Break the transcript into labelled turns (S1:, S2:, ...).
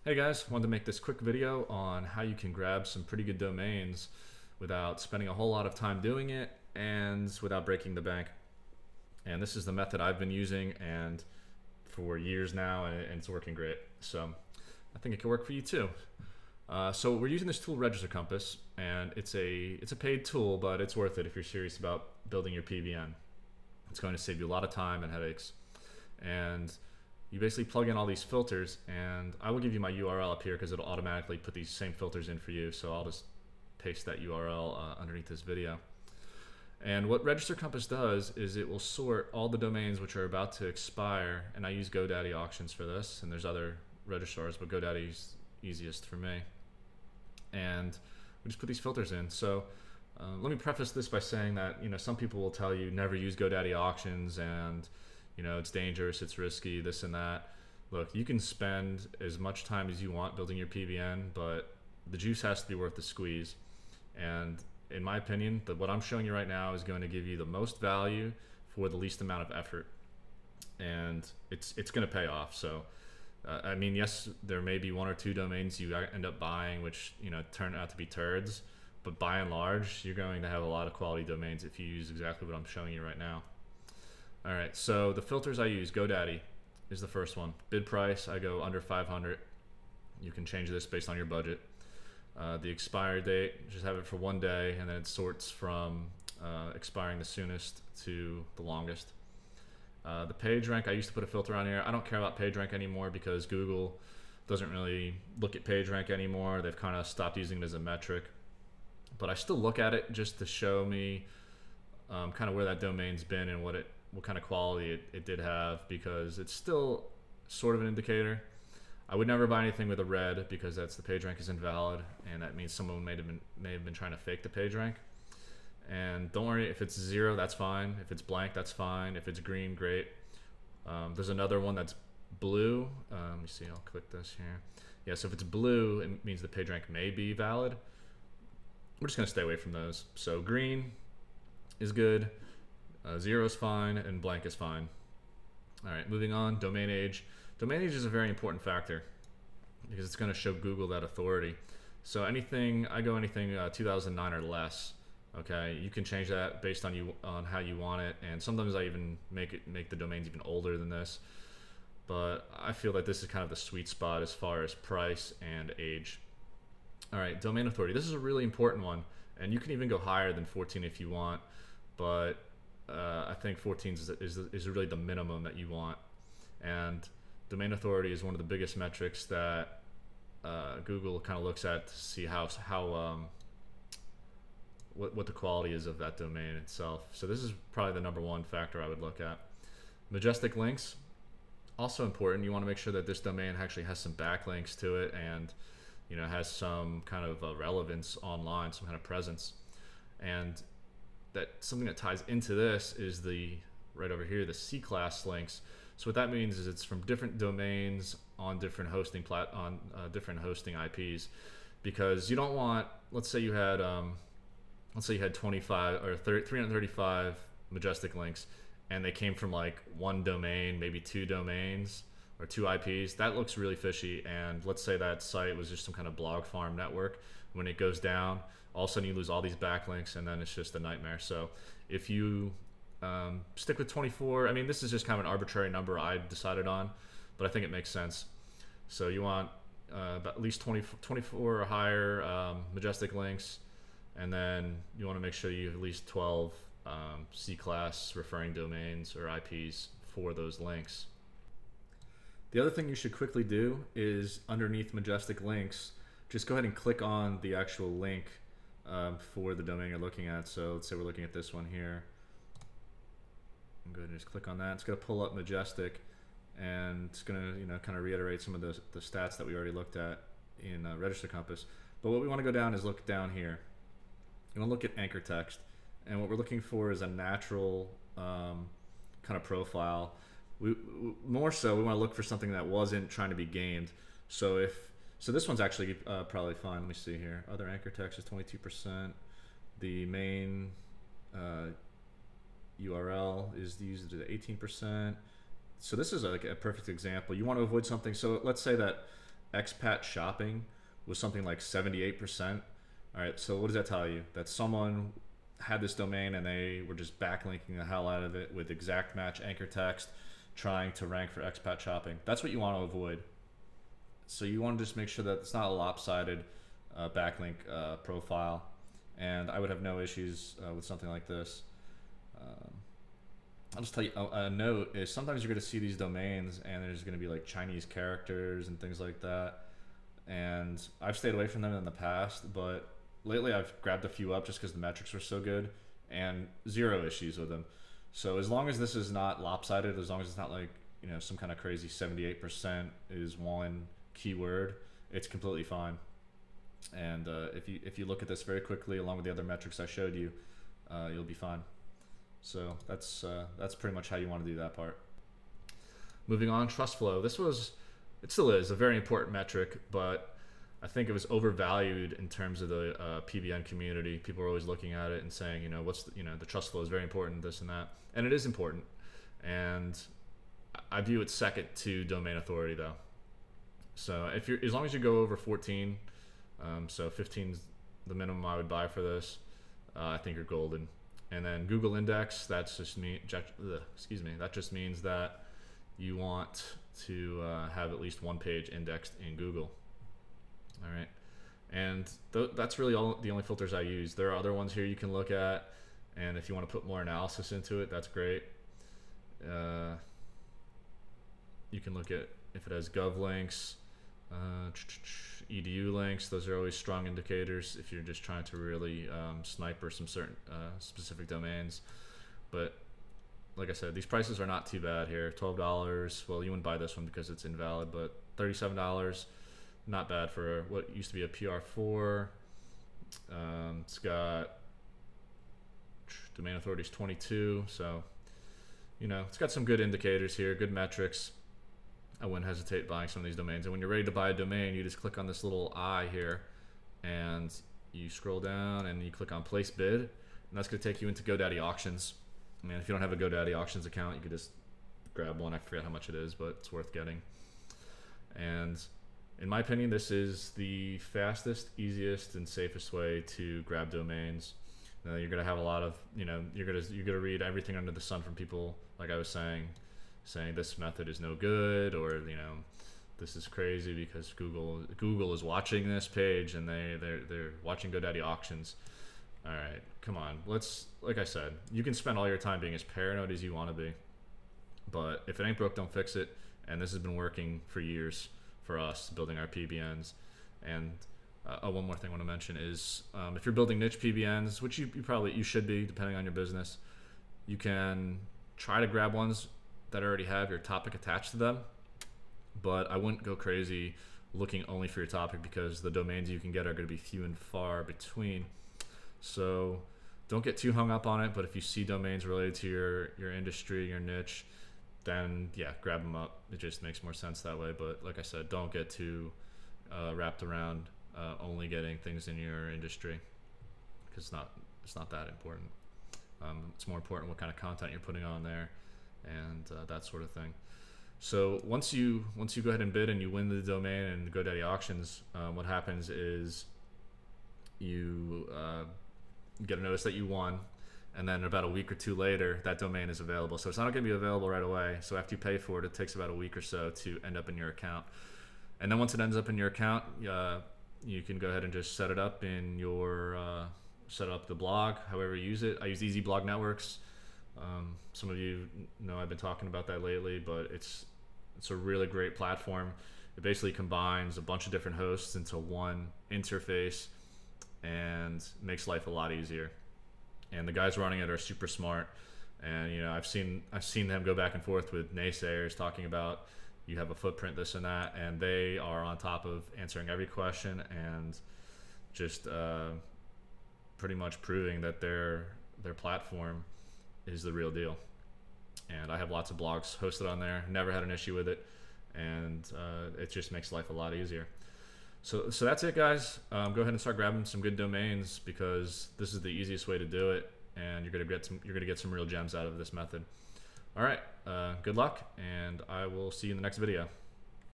S1: Hey guys, wanted to make this quick video on how you can grab some pretty good domains without spending a whole lot of time doing it and without breaking the bank. And this is the method I've been using and for years now, and it's working great. So I think it can work for you too. So we're using this tool, Register Compass, and it's a paid tool, but it's worth it if you're serious about building your PBN. It's going to save you a lot of time and headaches. And you basically plug in all these filters, and I will give you my URL up here because it'll automatically put these same filters in for you. So I'll just paste that URL underneath this video. And what Register Compass does is it will sort all the domains which are about to expire, and I use GoDaddy auctions for this, and there's other registrars, but GoDaddy's easiest for me. And we just put these filters in. So let me preface this by saying that some people will tell you never use GoDaddy auctions and it's dangerous, it's risky, this and that. Look, you can spend as much time as you want building your PBN, but the juice has to be worth the squeeze. And in my opinion, what I'm showing you right now is going to give you the most value for the least amount of effort. And it's going to pay off. So, I mean, yes, there may be one or two domains you end up buying which turn out to be turds, but by and large, you're going to have a lot of quality domains if you use exactly what I'm showing you right now. All right, so the filters I use, GoDaddy is the first one. Bid price, I go under 500. You can change this based on your budget. The expiry date, just have it for 1 day, and then it sorts from expiring the soonest to the longest. The page rank, I used to put a filter on here. I don't care about page rank anymore because Google doesn't really look at page rank anymore. They've kind of stopped using it as a metric. But I still look at it just to show me kind of where that domain's been and what kind of quality it did have, because it's still sort of an indicator. I would never buy anything with a red because that's the page rank is invalid, and that means someone may have been trying to fake the page rank. And don't worry, if it's 0, that's fine. If it's blank, that's fine. If it's green, great. There's another one that's blue. Let me see, I'll click this here. Yeah, so if it's blue, it means the page rank may be valid. We're just gonna stay away from those. So green is good. 0 is fine, and blank is fine. All right, moving on. Domain age. Domain age is a very important factor because it's going to show Google that authority. So anything 2009 or less. Okay, you can change that based on how you want it, and sometimes I even make the domains even older than this. But I feel that this is kind of the sweet spot as far as price and age. All right, domain authority. This is a really important one, and you can even go higher than 14 if you want, but I think 14 is really the minimum that you want. And domain authority is one of the biggest metrics that Google kind of looks at to see what the quality is of that domain itself. So this is probably the #1 factor I would look at. Majestic links, also important. You want to make sure that this domain actually has some backlinks to it and has some kind of relevance online, some kind of presence. And that something that ties into this is right over here, the C-class links. So what that means is it's from different domains on different hosting different hosting IPs, because you don't want, let's say you had 25 or 335 majestic links, and they came from like one domain, maybe 2 domains or 2 IPs. That looks really fishy. And let's say that site was just some kind of blog farm network. When it goes down, all of a sudden you lose all these backlinks, and then it's just a nightmare. So if you stick with 24, I mean, this is just kind of an arbitrary number I decided on, but I think it makes sense. So you want at least 24 or higher majestic links, and then you want to make sure you have at least 12 C-class referring domains or IPs for those links. The other thing you should quickly do is underneath majestic links, just go ahead and click on the actual link for the domain you're looking at. So let's say we're looking at this one here. I'm going to just click on that. It's going to pull up majestic, and it's going to kind of reiterate some of the stats that we already looked at in Register Compass. But what we want to go down is look down here. You want to look at anchor text, and what we're looking for is a natural kind of profile. More so, we want to look for something that wasn't trying to be gamed. So this one's actually probably fine. Let me see here. Other anchor text is 22%. The main URL is used at 18%. So this is like a perfect example. You want to avoid something. So let's say that expat shopping was something like 78%. All right, so what does that tell you? That someone had this domain and they were just backlinking the hell out of it with exact match anchor text, trying to rank for expat shopping. That's what you want to avoid. So you want to just make sure that it's not a lopsided backlink profile, and I would have no issues with something like this. I'll just tell you a note is sometimes you're going to see these domains and there's going to be like Chinese characters and things like that, and I've stayed away from them in the past, but lately I've grabbed a few up just because the metrics were so good, and zero issues with them. So as long as this is not lopsided, as long as it's not like, you know, some kind of crazy 78% is one keyword, it's completely fine. And if you look at this very quickly along with the other metrics I showed you, you'll be fine. So that's pretty much how you want to do that part. Moving on, trust flow. It still is a very important metric, but I think it was overvalued in terms of the PBN community. People are always looking at it and saying, you know, the trust flow is very important, this and that, and it is important. And I view it second to domain authority though. So as long as you go over 14, so 15 is the minimum I would buy for this, I think you're golden. And then Google index, that just means that you want to have at least one page indexed in Google. All right, and that's really the only filters I use. There are other ones here you can look at, and if you want to put more analysis into it, that's great. You can look at if it has gov links, edu links. Those are always strong indicators if you're just trying to really sniper some certain specific domains. But like I said, these prices are not too bad here. $12. Well, you wouldn't buy this one because it's invalid, but $37. Not bad for what used to be a PR4. It's got domain authority is 22, so you know it's got some good indicators here, good metrics. I wouldn't hesitate buying some of these domains. And when you're ready to buy a domain, you just click on this little eye here, and you scroll down and you click on place bid, and that's going to take you into GoDaddy auctions. I mean, if you don't have a GoDaddy auctions account, you could just grab one. I forget how much it is, but it's worth getting. And in my opinion, this is the fastest, easiest, and safest way to grab domains. You're gonna have a lot of, you know, you're gonna read everything under the sun from people, like I was saying this method is no good, or you know, this is crazy because Google is watching this page and they're watching GoDaddy auctions. All right, come on, like I said, you can spend all your time being as paranoid as you want to be, but if it ain't broke, don't fix it. And this has been working for years for us building our PBNs. And one more thing I want to mention is if you're building niche PBNs, which you should be depending on your business, you can try to grab ones that already have your topic attached to them, but I wouldn't go crazy looking only for your topic because the domains you can get are going to be few and far between. So don't get too hung up on it, but if you see domains related to your industry, your niche, then yeah, grab them up. It just makes more sense that way. But like I said, don't get too wrapped around only getting things in your industry, because it's not that important. It's more important what kind of content you're putting on there, and that sort of thing. So once you go ahead and bid and you win the domain in GoDaddy auctions, what happens is you get a notice that you won. And then about a week or two later, that domain is available. So it's not going to be available right away. So after you pay for it, it takes about a week or so to end up in your account. And then once it ends up in your account, you can go ahead and just set it up in your set up the blog, however you use it. I use Easy Blog Networks. Some of you know I've been talking about that lately, but it's a really great platform. It basically combines a bunch of different hosts into one interface and makes life a lot easier. And the guys running it are super smart, and you know I've seen them go back and forth with naysayers talking about you have a footprint, this and that, and they are on top of answering every question and just pretty much proving that their platform is the real deal. And I have lots of blogs hosted on there, never had an issue with it, and it just makes life a lot easier. So that's it, guys. Go ahead and start grabbing some good domains, because this is the easiest way to do it, and you're gonna get some real gems out of this method. All right, good luck, and I will see you in the next video.